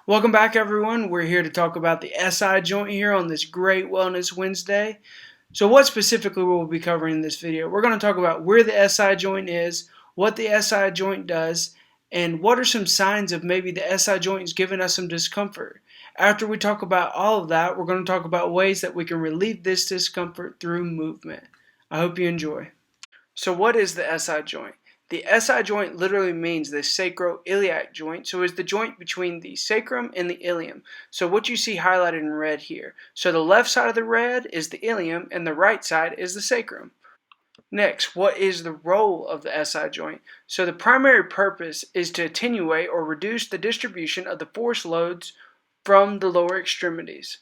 Welcome back, everyone. We're here to talk about the SI joint here on this great Wellness Wednesday. So what specifically will we be covering in this video? We're going to talk about where the SI joint is, what the SI joint does, and what are some signs of maybe the SI joint is giving us some discomfort. After we talk about all of that, we're going to talk about ways that we can relieve this discomfort through movement. I hope you enjoy. So what is the SI joint? The SI joint literally means the sacroiliac joint, so it's the joint between the sacrum and the ilium. So what you see highlighted in red here. So the left side of the red is the ilium and the right side is the sacrum. Next, what is the role of the SI joint? So the primary purpose is to attenuate or reduce the distribution of the force loads from the lower extremities.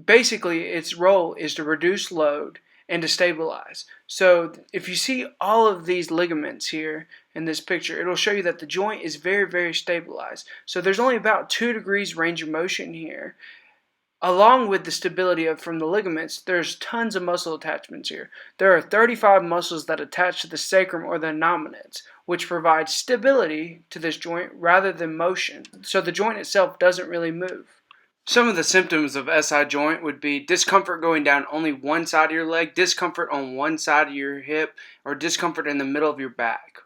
Basically, its role is to reduce load and to stabilize. So if you see all of these ligaments here in this picture, it'll show you that the joint is very, very stabilized. So there's only about 2 degrees range of motion here. Along with the stability from the ligaments, there's tons of muscle attachments here. There are 35 muscles that attach to the sacrum or the innominate, which provide stability to this joint rather than motion. So the joint itself doesn't really move. Some of the symptoms of SI joint would be discomfort going down only one side of your leg, discomfort on one side of your hip, or discomfort in the middle of your back.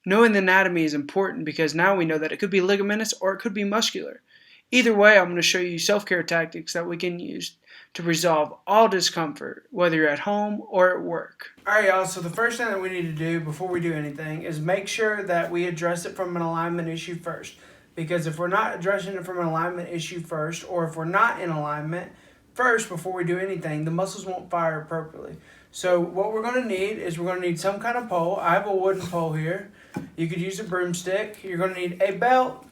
Knowing the anatomy is important because now we know that it could be ligamentous or it could be muscular. Either way, I'm going to show you self-care tactics that we can use to resolve all discomfort, whether you're at home or at work. Alright y'all, so the first thing that we need to do before we do anything is make sure that we address it from an alignment issue first. Because if we're not addressing it from an alignment issue first, or if we're not in alignment first before we do anything, the muscles won't fire appropriately. So what we're going to need is we're going to need some kind of pole. I have a wooden pole here. You could use a broomstick. You're going to need a belt,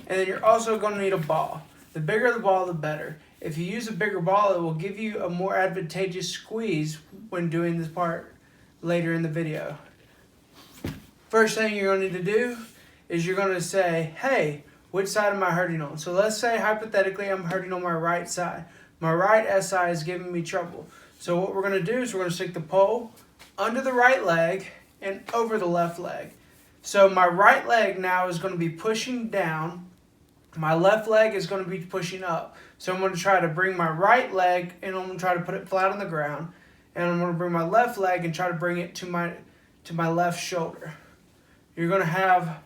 and then you're also going to need a ball. The bigger the ball, the better. If you use a bigger ball, it will give you a more advantageous squeeze when doing this part later in the video. First thing you're going to need to do is you're going to say, hey, which side am I hurting on? So let's say hypothetically I'm hurting on my right side. My right SI is giving me trouble. So what we're going to do is we're going to stick the pole under the right leg and over the left leg. So my right leg now is going to be pushing down. My left leg is going to be pushing up. So I'm going to try to bring my right leg and I'm going to try to put it flat on the ground. And I'm going to bring my left leg and try to bring it to my left shoulder. You're going to have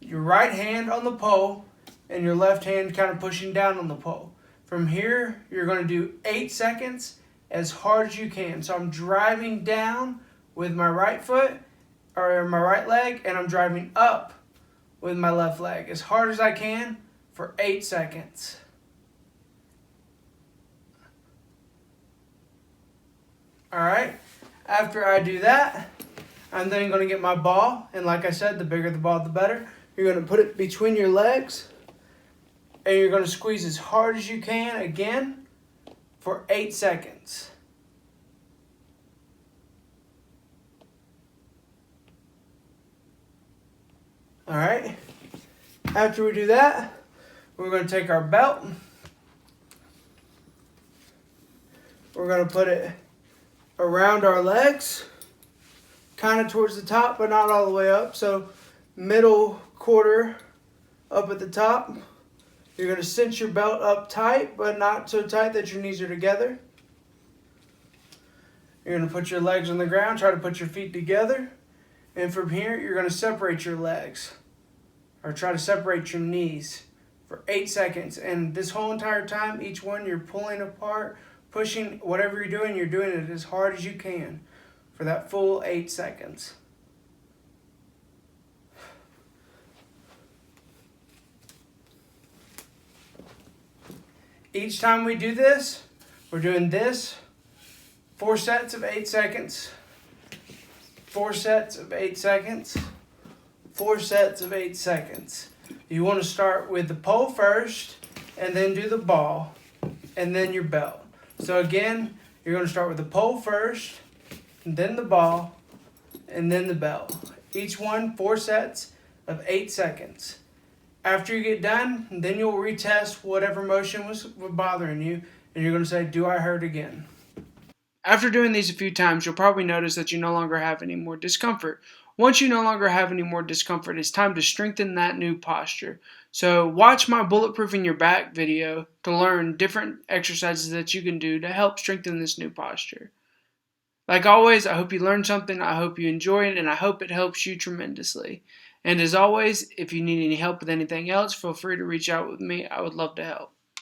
your right hand on the pole and your left hand kind of pushing down on the pole. From here, you're going to do 8 seconds as hard as you can. So I'm driving down with my right foot or my right leg, and I'm driving up with my left leg as hard as I can for 8 seconds. Alright, after I do that, I'm then going to get my ball, and like I said, the bigger the ball, the better. You're going to put it between your legs, and you're going to squeeze as hard as you can again for 8 seconds. Alright, after we do that, we're going to take our belt. We're going to put it around our legs, kind of towards the top, but not all the way up. So middle quarter up at the top. You're going to cinch your belt up tight, but not so tight that your knees are together. You're going to put your legs on the ground, try to put your feet together. And from here, you're going to separate your legs, or try to separate your knees for 8 seconds. And this whole entire time, each one you're pulling apart, pushing, whatever you're doing it as hard as you can for that full 8 seconds. Each time we do this, we're doing this 4 sets of 8 seconds, 4 sets of 8 seconds, 4 sets of 8 seconds. You want to start with the pole first, and then do the ball, and then your belt. So again, you're going to start with the pole first, and then the ball, and then the belt. Each one 4 sets of 8 seconds. After you get done, then you'll retest whatever motion was bothering you, and you're going to say, do I hurt again? After doing these a few times, you'll probably notice that you no longer have any more discomfort, Once you no longer have any more discomfort, it's time to strengthen that new posture. So watch my Bulletproofing Your Back video to learn different exercises that you can do to help strengthen this new posture. Like always, I hope you learned something, I hope you enjoy it, and I hope it helps you tremendously. And as always, if you need any help with anything else, feel free to reach out with me. I would love to help.